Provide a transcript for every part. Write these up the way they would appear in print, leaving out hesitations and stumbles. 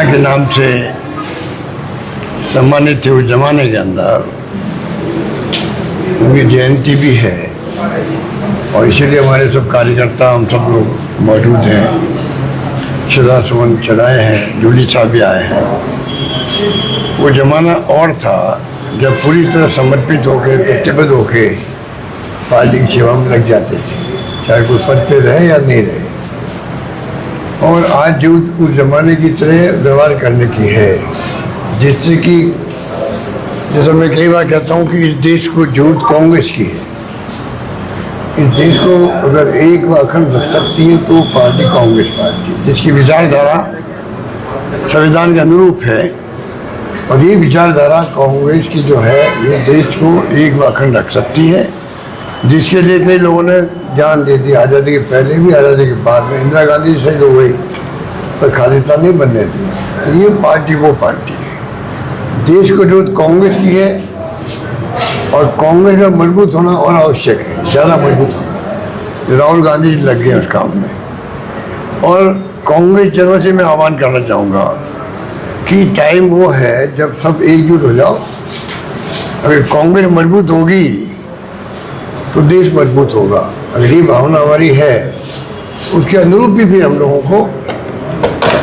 के नाम से सम्मानित थे उस जमाने के अंदर, उनकी जयंती भी है और इसीलिए हमारे सब कार्यकर्ता हम सब लोग मौजूद हैं। श्रद्धा सुमन चढ़ाए हैं, जूली साहब भी आए हैं। वो ज़माना और था जब पूरी तरह समर्पित होकर प्रतिबद्ध होकर पार्टी की सेवा में लग जाते थे, चाहे कोई पद पे रहे या नहीं रहे। और आज जो उस ज़माने की तरह व्यवहार करने की है, जिससे कि जैसे मैं कई बार कहता हूँ कि इस देश को जरूरत कांग्रेस की है। इस देश को अगर एक व अखंड रख सकती है तो पार्टी कांग्रेस पार्टी, जिसकी विचारधारा संविधान के अनुरूप है। और ये विचारधारा कांग्रेस की जो है, ये देश को एक व अखंड रख सकती है, जिसके लिए कई लोगों ने जान दे दी। आज़ादी के पहले भी, आज़ादी के बाद में इंदिरा गांधी शहीद हो गई, पर खालिस्तान नहीं बनने दी। तो ये पार्टी वो पार्टी है। देश को जरूरत कांग्रेस की है और कांग्रेस में मजबूत होना और आवश्यक है, ज़्यादा मजबूत होना। राहुल गांधी लग गए उस काम में। और कांग्रेस जनों से मैं आह्वान करना चाहूँगा कि टाइम वो है जब सब एकजुट हो जाओ। अगर कांग्रेस मजबूत होगी तो देश मजबूत होगा। अगर ये भावना हमारी है, उसके अनुरूप भी फिर हम लोगों को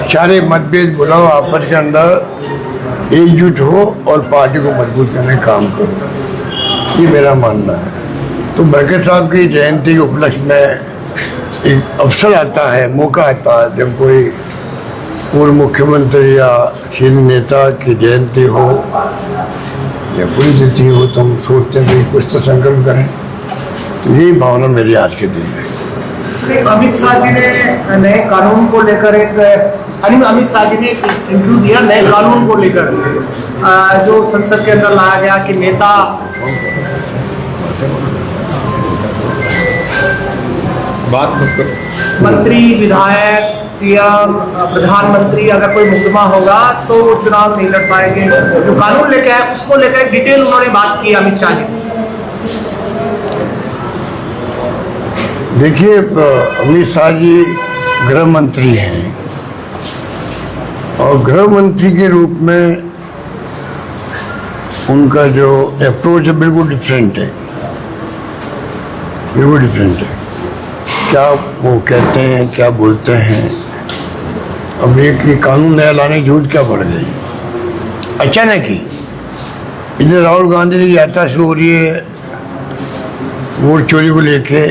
सारे मतभेद बुलाओ, आपस के अंदर एकजुट हो और पार्टी को मजबूत करने का काम करो, ये मेरा मानना है। तो बरकत साहब की जयंती के उपलक्ष्य में एक अवसर आता है, मौका आता है, जब कोई पूर्व मुख्यमंत्री या सीनियर नेता की जयंती हो या पुण्यतिथि हो, तो हम सोचते हैं कि कुछ तो संकल्प करें। तो यही भावना मेरी आज के दिन है। अमित शाह जी ने नए कानून को लेकर अमित शाह जी ने इंटरव्यू दिया नए कानून को लेकर, जो संसद के अंदर लाया गया कि नेता बात मत करो, मंत्री, विधायक, सीएम, प्रधानमंत्री अगर कोई मुकदमा होगा तो वो चुनाव नहीं लड़ पाएंगे। जो कानून लेके आए उसको लेकर डिटेल उन्होंने बात की अमित शाह जी। देखिए, अमित शाह जी गृह मंत्री हैं और गृह मंत्री के रूप में उनका जो अप्रोच है बिल्कुल डिफरेंट है, बिल्कुल डिफरेंट है। क्या वो कहते हैं, क्या बोलते हैं। अब एक कानून नया लाने की जरूरत क्या पड़ गई अचानक ही। इधर राहुल गांधी की यात्रा शुरू हो रही है वोट चोरी को लेके,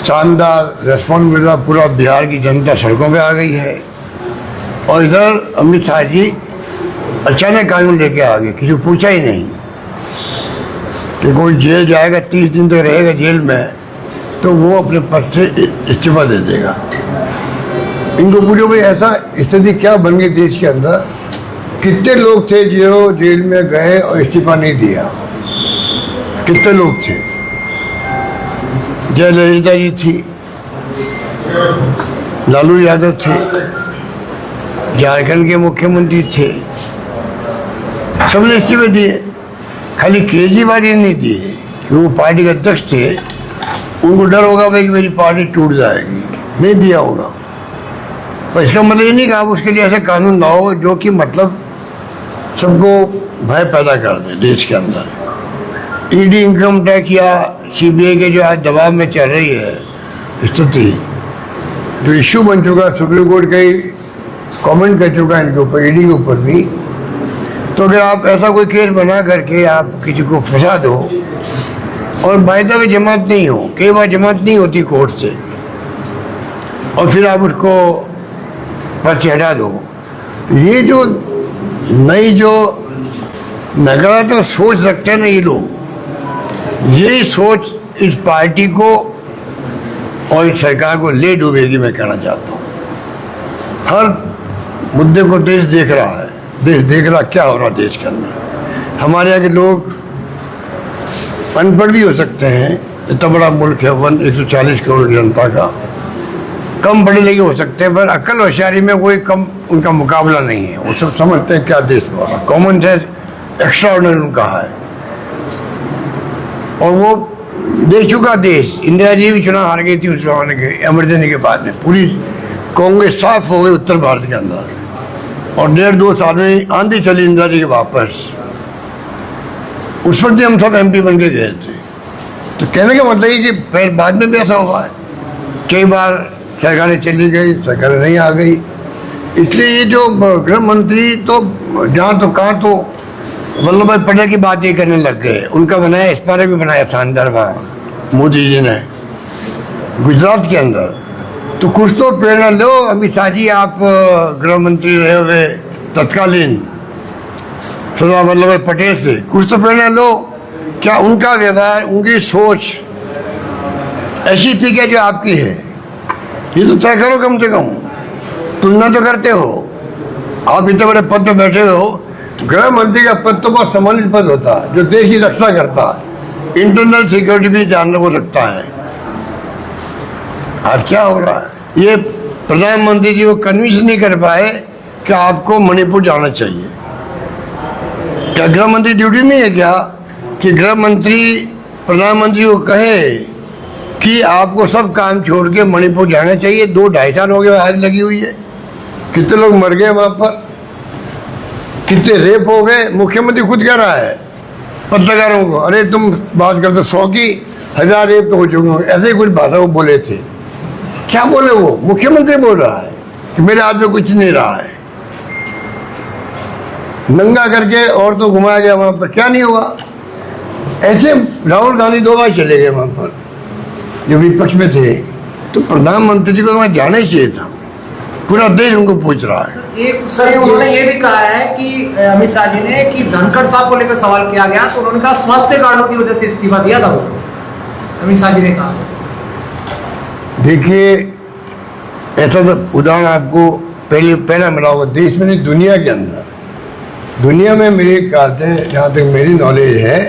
शानदार रेस्पॉन्स मिल रहा, पूरा बिहार की जनता सड़कों पे आ गई है। और इधर अमित शाह जी अचानक कानून लेके आ गए, किसी को पूछा ही नहीं कि कोई जेल जाएगा, 30 दिन तक रहेगा जेल में, तो वो अपने पद से इस्तीफा दे देगा। इनको पूछो भाई ऐसा स्थिति क्या बन गई देश के अंदर। कितने लोग थे जो जेल में गए और इस्तीफा नहीं दिया, कितने लोग थे। जयललिता जी थी, लालू यादव थे, झारखंड के मुख्यमंत्री थे, सबने इस्तीफे दिए। खाली केजरीवाल ही नहीं दिए कि वो पार्टी के अध्यक्ष थे, उनको डर होगा भाई कि मेरी पार्टी टूट जाएगी, नहीं दिया होगा। पर इसका मतलब ये नहीं कि आप उसके लिए ऐसा कानून लाओ जो कि मतलब सबको भय पैदा कर दे देश के अंदर। ईडी, इनकम टैक्स या सीबीआई के जो आज दबाव में चल रही है स्थिति, जो इश्यू बन चुका, सुप्रीम कोर्ट कई कमेंट कर चुका है इनके ऊपर, ईडी के ऊपर भी। तो अगर आप ऐसा कोई केस बना करके आप किसी को फंसा दो और वायदा में जमात नहीं हो, कई बार जमात नहीं होती कोर्ट से, और फिर आप उसको पद से हटा दो, ये जो नई जो नकारात्मक सोच रखते हैं ना ये लोग, यही सोच इस पार्टी को और इस सरकार को ले डूबेगी। मैं कहना चाहता हूँ हर मुद्दे को देश देख रहा है, देश देख रहा क्या हो रहा है देश के अंदर। हमारे यहाँ के लोग अनपढ़ भी हो सकते हैं, इतना बड़ा मुल्क है, 140 करोड़ जनता का, कम पढ़े लिखे हो सकते हैं, पर अक्ल होशियारी में कोई कम उनका मुकाबला नहीं है। वो सब समझते हैं क्या देश हो रहा, कॉमन सेंस एक्स्ट्रा ऑर्डिनरी उनका है। और वो देख चुका देश। इंदिरा जी भी चुनाव हार गई थी उस जमाने के इमरजेंसी के बाद में, पूरी कांग्रेस साफ हो गई उत्तर भारत के अंदर। और 1.5-2 साल में आंधी चली इंदिरा जी के वापस। उस वक्त भी हम सब MP बन के गए थे। तो कहने का मतलब ये कि फिर बाद में भी ऐसा हुआ है, कई बार सरकारें चली गई, सरकारें नहीं आ गई। इसलिए ये जो गृह मंत्री तो जहाँ तो कहाँ तो वल्लभ भाई पटेल की बात ये करने लग गए। उनका बनाया स्मारक भी बनाया था अंदर वहाँ मोदी जी ने गुजरात के अंदर। तो कुछ तो प्रेरणा लो अमित शाह जी, आप गृह मंत्री रहे हुए तत्कालीन सरदार वल्लभ भाई पटेल से कुछ तो प्रेरणा लो। क्या उनका व्यवहार, उनकी सोच ऐसी थी क्या जो आपकी है? ये तो तय करो कम से कम, तुलना तो करते हो। आप इतने बड़े पद पर बैठे हो, गृह मंत्री का पद तो बहुत सम्मानित पद होता है जो देश की रक्षा करता है, इंटरनल सिक्योरिटी भी ध्यान को रखता है। और क्या हो रहा है, ये प्रधानमंत्री जी को कन्विंस नहीं कर पाए कि आपको मणिपुर जाना चाहिए। क्या गृह मंत्री ड्यूटी नहीं है क्या कि गृह मंत्री प्रधानमंत्री को कहे कि आपको सब काम छोड़ के मणिपुर जाना चाहिए? 2-2.5 साल हो गए आग लगी हुई है, कितने लोग मर गए वहाँ पर, कितने रेप हो गए। मुख्यमंत्री खुद कह रहा है पत्रकारों को, अरे तुम बात करते 100 की 1000 रेप तो हो चुके होंगे, ऐसे ही कुछ भाषा वो बोले थे। क्या बोले वो? मुख्यमंत्री बोल रहा है कि मेरे हाथ में कुछ नहीं रहा है। नंगा करके और तो घुमाया गया वहाँ पर, क्या नहीं हुआ। ऐसे राहुल गांधी 2 बार चले गए वहाँ पर जो विपक्ष में थे। तो प्रधानमंत्री जी को वहाँ जाना ही चाहिए था, पूरा देश उनको पूछ रहा है। एक सर उन्होंने ये भी कहा है कि अमित शाह जी ने कि धनखड़ साहब को लेकर सवाल किया गया तो उन्होंने कहा स्वास्थ्य कारणों की वजह से इस्तीफा दिया था वो, अमित शाह जी ने कहा। देखिए ऐसा तो उदाहरण आपको पहला मिला होगा देश में नहीं दुनिया के अंदर। दुनिया में मेरे ख्याल से जहाँ तक मेरी नॉलेज है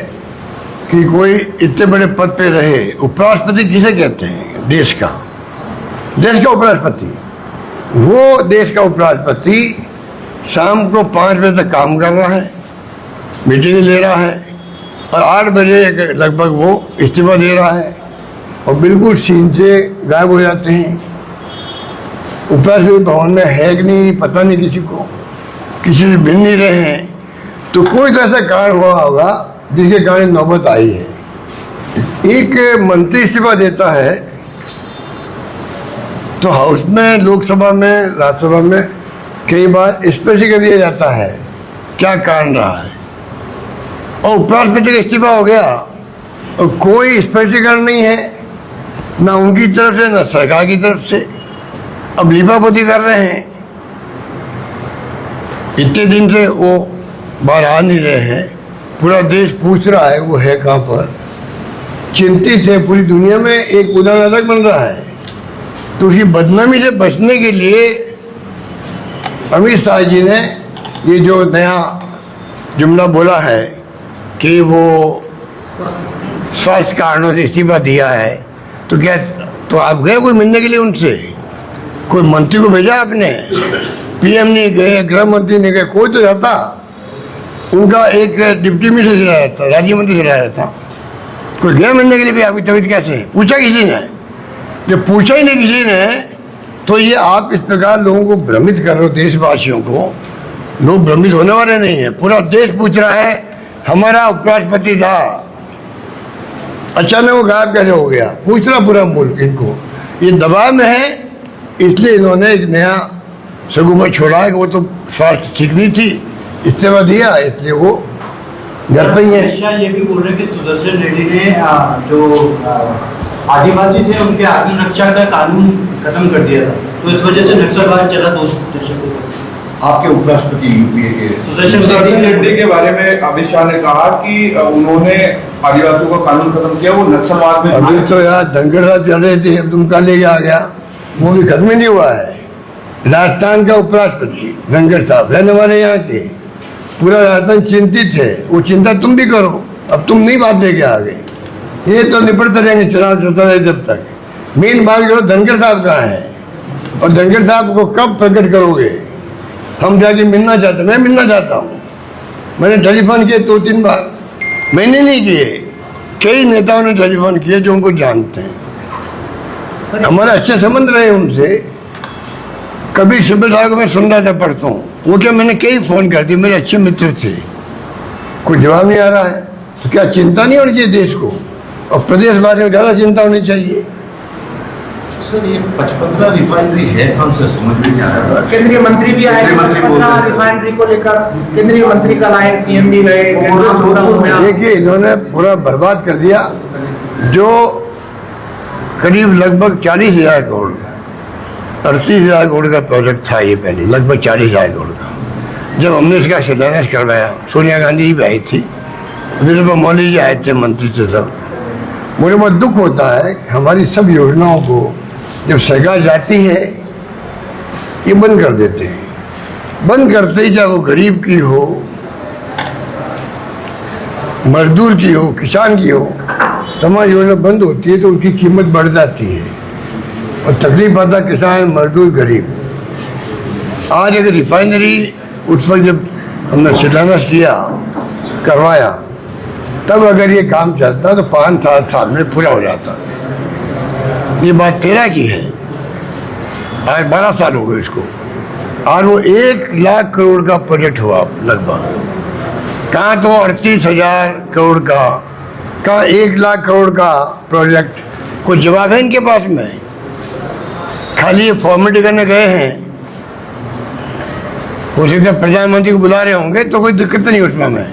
कि कोई इतने बड़े पद पे रहे, उपराष्ट्रपति किसे कहते हैं? देश का उपराष्ट्रपति। वो देश का उपराष्ट्रपति शाम को 5 बजे तक काम कर रहा है, मीटिंग ले रहा है, और 8 बजे लगभग वो इस्तीफा दे रहा है और बिल्कुल सीन से गायब हो जाते हैं। उपराष्ट्रपति भवन में है कि नहीं पता नहीं, किसी को किसी से मिल नहीं रहे हैं। तो कोई तो ऐसा कारण हुआ होगा जिसके कारण नौबत आई है। एक मंत्री इस्तीफा देता है तो हाउस में, लोकसभा में, राज्यसभा में कई बार स्पष्टीकरण दिया जाता है क्या कारण रहा है। और उपराष्ट्रपति का इस्तीफा हो गया और कोई स्पष्टीकरण नहीं है, ना उनकी तरफ से ना सरकार की तरफ से। अब लीपापोती कर रहे हैं, इतने दिन से वो बाहर आ नहीं रहे हैं, पूरा देश पूछ रहा है वो है कहाँ पर, चिंतित है। पूरी दुनिया में एक उदाहरण अलग बन रहा है। तो उसकी बदनामी से बचने के लिए अमित शाह जी ने ये जो नया जुमला बोला है कि वो स्वास्थ्य कारणों से इस्तीफा दिया है। तो क्या तो आप गए कोई मिलने के लिए उनसे? कोई मंत्री को भेजा आपने? PM नहीं गए, गृह मंत्री नहीं गए, कोई तो जाता। उनका एक डिप्टी मिनिस्टर चला जाता, राज्य मंत्री चला जाता। कोई गया मिलने के लिए भी आपकी तबीयत कैसे है? पूछा किसी ने? जब पूछा ही नहीं किसी ने तो ये आप इस प्रकार लोगों को भ्रमित कर रहे हो, देशवासियों को। लोग भ्रमित होने वाले नहीं है, पूरा देश पूछ रहा है। हमारा उपराष्ट्रपति था, अचानक वो गायब कैसे हो गया? पूछ रहा पूरा मुल्क इनको। ये दबाव में है, इसलिए इन्होंने एक नया सगुमा छोड़ा है कि वो तो स्वास्थ्य ठीक नहीं थी, इस्तीफा दिया, इसलिए वो घर पे ही है। ये भी बोल रहे हैं कि सुदर्शन रेड्डी ने जो आदिवासी थे उनके आत्मरक्षा का कानून खत्म कर दिया था, तो इस वजह से नक्सलवाद चला 2 दशकों तक। आपके उपराष्ट्रपति यूपीए के सुदर्शन रेड्डी के बारे में अमित शाह ने कहा कि उन्होंने आदिवासियों का कानून खत्म किया, वो नक्सलवाद में। अभी तो यार दंगल चल रही थी, अब तुम कल लेके आ गया, वो भी खत्म ही नहीं हुआ है। राजस्थान का उपराष्ट्रपति धनखड़ साहब रहने वाले यहाँ के, पूरा राजस्थान चिंतित है। वो चिंता तुम भी करो, अब तुम नहीं बात लेके आ गए। ये तो निपटते रहेंगे, चुनाव चलता रहे जब तक। मेन बात करो धनखड़ साहब कहाँ है और धनखड़ साहब को कब प्रकट करोगे? हम जाके मिलना चाहते, मैं मिलना चाहता हूँ। मैंने टेलीफोन किए 2-3 बार, मैंने नहीं किए, कई नेताओं ने टेलीफोन किए जो उनको जानते हैं। हमारे अच्छे संबंध रहे उनसे, कभी सिब्बल साहब को मैं सुन रहा था परसों, वो क्या मैंने कई फ़ोन कर दिए, मेरे अच्छे मित्र थे, कोई जवाब नहीं आ रहा है। तो क्या चिंता नहीं होनी चाहिए देश को, और प्रदेश वासियों को ज़्यादा चिंता होनी चाहिए। सर ये 55 रिफाइनरी है कौन सा, समझ में नहीं आ रहा। केंद्रीय मंत्री भी आए, केंद्रीय मंत्री बोल रहे हैं। रिफाइनरी को लेकर केंद्रीय मंत्री कल आए, सीएम भी गए, देखिए इन्होंने पूरा बर्बाद कर दिया। जो करीब लगभग 40,000 करोड़ 38,000 करोड़ का प्रोजेक्ट था ये, पहले लगभग 40,000 करोड़ का। जब हमने इसका शिलान्यास करवाया, सोनिया गांधी जी भी आई थी, वीरभद्र मोदी जी आए थे, मंत्री थे सब। मुझे बहुत दुख होता है कि हमारी सब योजनाओं को जब सरकार जाती है ये बंद कर देते हैं। बंद करते ही, चाहे वो गरीब की हो, मजदूर की हो, किसान की हो, तमाम योजना बंद होती है तो उसकी कीमत बढ़ जाती है और तकलीफ आता किसान, मजदूर, गरीब। आज अगर रिफाइनरी उस वक्त जब हमने शिलान्यास किया, करवाया, तब अगर ये काम चलता तो 5-7 साल में पूरा हो जाता। ये बात 13 की है, आज 12 साल हो गए इसको। और वो 1 लाख करोड़ का प्रोजेक्ट हुआ लगभग, कहाँ तो 38,000 करोड़ का, कहाँ 1 लाख करोड़ का प्रोजेक्ट। कोई जवाब है इनके पास में? खाली ये फॉर्मेलिटी करने गए हैं। हो सकता है प्रधानमंत्री को बुला रहे होंगे तो कोई दिक्कत नहीं उसमें। हमें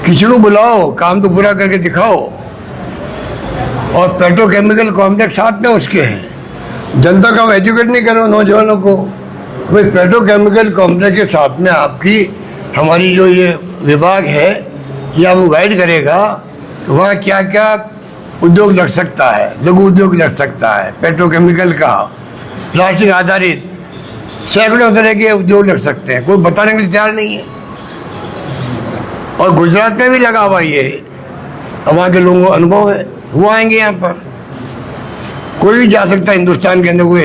किसी को बुलाओ, काम तो पूरा करके दिखाओ। और पेट्रोकेमिकल कॉम्प्लेक्स साथ में उसके हैं, जनता का एजुकेट नहीं करो नौजवानों को। भाई पेट्रोकेमिकल कॉम्प्लेक्स के साथ में आपकी हमारी जो ये विभाग है या वो गाइड करेगा तो वहाँ क्या क्या उद्योग लग सकता है, लघु उद्योग लग सकता है, पेट्रोकेमिकल का, प्लास्टिक आधारित सैकड़ों तरह के उद्योग लग सकते हैं। कोई बताने के लिए तैयार नहीं है। और गुजरात में भी लगा हुआ ये, अब वहाँ के लोगों को अनुभव है, वो आएंगे यहाँ पर। कोई भी जा सकता है हिंदुस्तान के अंदर, कोई